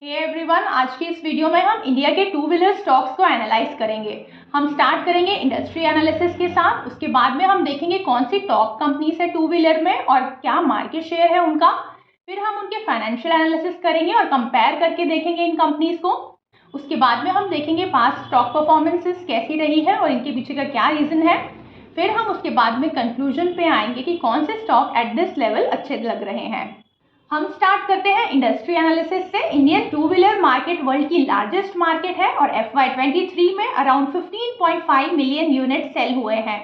Hey everyone, आज की इस वीडियो में हम इंडिया के टू व्हीलर स्टॉक्स को एनालाइज करेंगे। हम स्टार्ट करेंगे इंडस्ट्री एनालिसिस के साथ। उसके बाद में हम देखेंगे कौन सी टॉप कंपनीज है टू व्हीलर में और क्या मार्केट शेयर है उनका। फिर हम उनके फाइनेंशियल एनालिसिस करेंगे और कंपेयर करके देखेंगे इन कंपनीज को। उसके बाद में हम देखेंगे पास्ट स्टॉक परफॉर्मेंसेस कैसी रही है और इनके पीछे का क्या रीज़न है। फिर हम उसके बाद में कंक्लूजन पे आएंगे कि कौन से स्टॉक एट दिस लेवल अच्छे लग रहे हैं। हम स्टार्ट करते हैं इंडस्ट्री एनालिसिस से। Indian two wheeler market world की लार्जेस्ट मार्केट है और FY23 में अराउंड 15.5 मिलियन यूनिट सेल हुए हैं।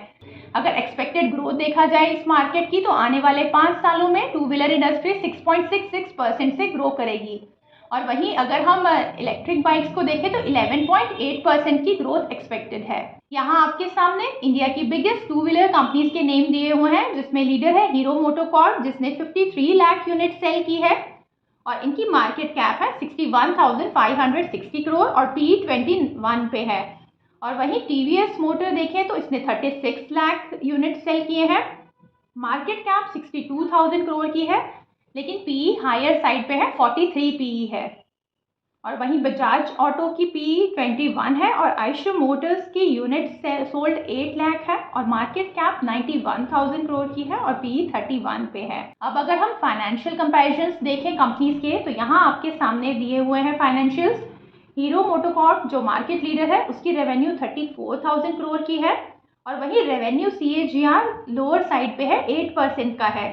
अगर एक्सपेक्टेड ग्रोथ देखा जाए इस मार्केट की तो आने वाले 5 सालों में टू व्हीलर इंडस्ट्री 6.66% से ग्रो करेगी। और वहीं अगर हम इलेक्ट्रिक बाइक्स को देखें तो 11.8% की ग्रोथ एक्सपेक्टेड है। यहाँ आपके सामने इंडिया की बिगेस्ट टू व्हीलर कंपनीज के नेम दिए हुए हैं, जिसमें लीडर है हीरो मोटोकॉर्प जिसने 53 लाख यूनिट सेल की है और इनकी मार्केट कैप है 61,560 करोड़ और PE 21 पे है। और वहीं TVS मोटर देखें तो इसने 36 लाख यूनिट सेल किए हैं, मार्केट कैप 62,000 करोड़ की है, लेकिन PE हायर साइड पे है, 43 PE है। और वहीं बजाज ऑटो की PE 21 है और आयशर मोटर्स की यूनिट सोल्ड 8 लाख है और मार्केट कैप 91,000 करोड़ की है और PE 31 पे है। अब अगर हम फाइनेंशियल कंपैरिजंस देखें कंपनीज के तो यहाँ आपके सामने दिए हुए हैं फाइनेंशियल्स। हीरो मोटोकॉर्प जो मार्केट लीडर है उसकी रेवेन्यू 34,000 करोड़ की है और वहीं रेवेन्यू CAGR लोअर साइड पे है, 8% का है।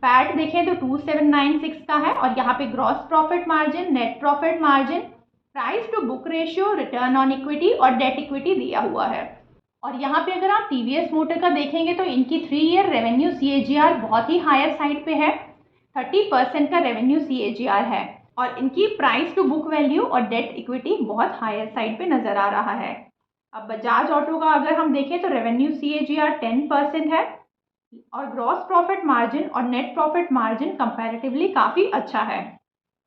पैट देखें तो 2796 का है और यहाँ पे gross profit margin, net profit margin, price to book ratio, return on equity और डेट इक्विटी दिया हुआ है। और यहाँ पे अगर आप TVS मोटर का देखेंगे तो इनकी 3 ईयर रेवेन्यू CAGR बहुत ही हायर साइड पे है, 30% का रेवेन्यू CAGR है और इनकी प्राइस टू बुक वैल्यू और डेट इक्विटी बहुत हायर साइड पे नजर आ रहा है। अब बजाज ऑटो का अगर हम देखें तो रेवेन्यू CAGR 10% है और ग्रॉस प्रॉफिट मार्जिन और नेट प्रॉफिट मार्जिन कंपैरेटिवली काफ़ी अच्छा है।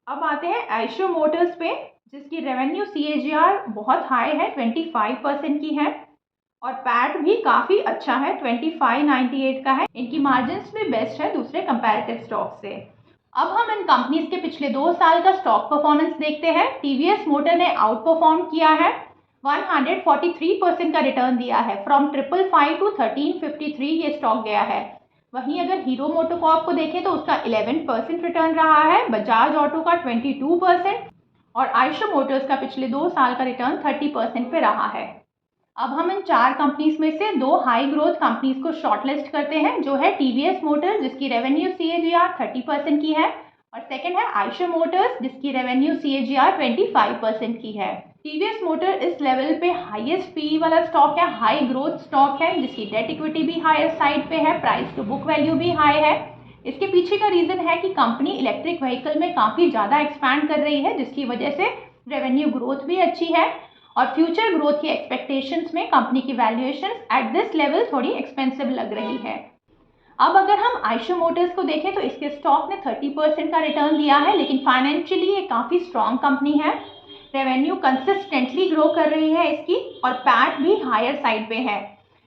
अब आते हैं आयशर मोटर्स पे, जिसकी रेवेन्यू CAGR बहुत हाई है, 25% की है और पैट भी काफ़ी अच्छा है, 2598 का है। इनकी मार्जिन्स भी बेस्ट है दूसरे कंपैरेटिव स्टॉक से। अब हम इन कंपनीज के पिछले 2 साल का स्टॉक परफॉर्मेंस देखते हैं। TVS मोटर ने आउट परफॉर्म किया है, 143% का रिटर्न दिया है, फ्रॉम 555 टू 1353 ये स्टॉक गया है। वहीं अगर हीरो मोटोकॉर्प को देखें तो उसका 11% रिटर्न रहा है, बजाज ऑटो का 22% और आयशर मोटर्स का पिछले 2 साल का रिटर्न 30% पे रहा है। अब हम इन 4 कंपनीज में से 2 हाई ग्रोथ कंपनीज को शॉर्टलिस्ट करते हैं, जो है TVS मोटर जिसकी रेवेन्यू CAGR 30% की है और सेकंड है आयशर मोटर्स जिसकी रेवेन्यू CAGR 25% की है। TVS मोटर इस लेवल पे हाईएस्ट PE वाला स्टॉक है, हाई ग्रोथ स्टॉक है जिसकी डेट इक्विटी भी हायर साइड पे है, प्राइस टू बुक वैल्यू भी हाई है। इसके पीछे का रीजन है कि कंपनी इलेक्ट्रिक व्हीकल में काफ़ी ज़्यादा एक्सपैंड कर रही है, जिसकी वजह से रेवेन्यू ग्रोथ भी अच्छी है और फ्यूचर ग्रोथ की एक्सपेक्टेशंस में कंपनी की वैल्यूएशन एट दिस लेवल थोड़ी एक्सपेंसिव लग रही है। अब अगर हम आयशर मोटर्स को देखें तो इसके स्टॉक ने 30% का रिटर्न दिया है, लेकिन फाइनेंशियली ये काफ़ी स्ट्रॉन्ग कंपनी है, रेवेन्यू कंसिस्टेंटली ग्रो कर रही है इसकी और पैट भी हायर साइड पे है।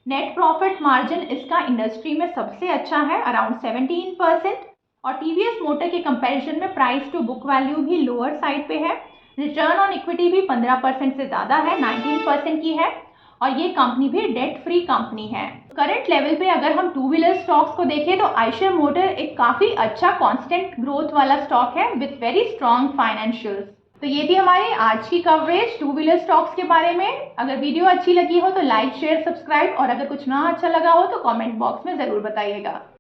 नेट प्रॉफिट मार्जिन इसका इंडस्ट्री में सबसे अच्छा है, अराउंड 17% और TVS मोटर के कंपैरिजन में प्राइस टू बुक वैल्यू भी लोअर साइड पे है, रिटर्न ऑन इक्विटी भी 15% से ज़्यादा है, 19% की है और ये कंपनी भी डेट फ्री कंपनी है। करंट लेवल पे अगर हम टू व्हीलर स्टॉक्स को देखें तो आयशर मोटर एक काफ़ी अच्छा कांस्टेंट ग्रोथ वाला स्टॉक है विथ वेरी स्ट्रॉन्ग फाइनेंशियल्स। तो ये थी हमारी आज की कवरेज टू व्हीलर स्टॉक्स के बारे में। अगर वीडियो अच्छी लगी हो तो लाइक शेयर सब्सक्राइब और अगर कुछ ना अच्छा लगा हो तो कमेंट बॉक्स में ज़रूर बताइएगा।